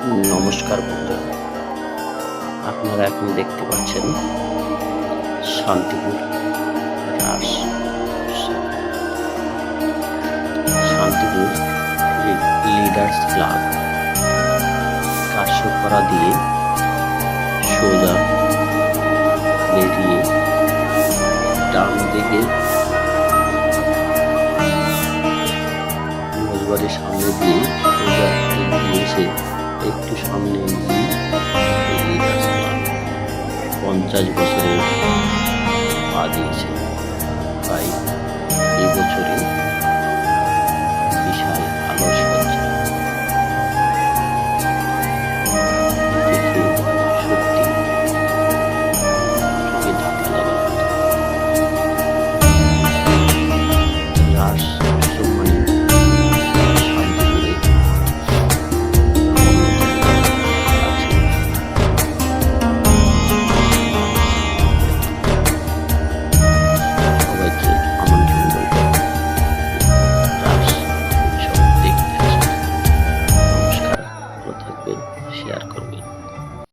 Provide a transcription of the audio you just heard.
নমস্কার বন্ধুরা, আপনারা এখন দেখতে পাচ্ছেন শান্তিপুর রাস। শান্তিপুর লিডার্স ক্লাব কাশ্যপাড়া দিয়ে সোজা বেরিয়ে ডান দিকে ভোজবাড়ির সামনে দিয়ে সোজা এগিয়ে এসে একটু সামনে এগিয়ে 50 বছরের পা দিয়েছে। তাই এই বছরে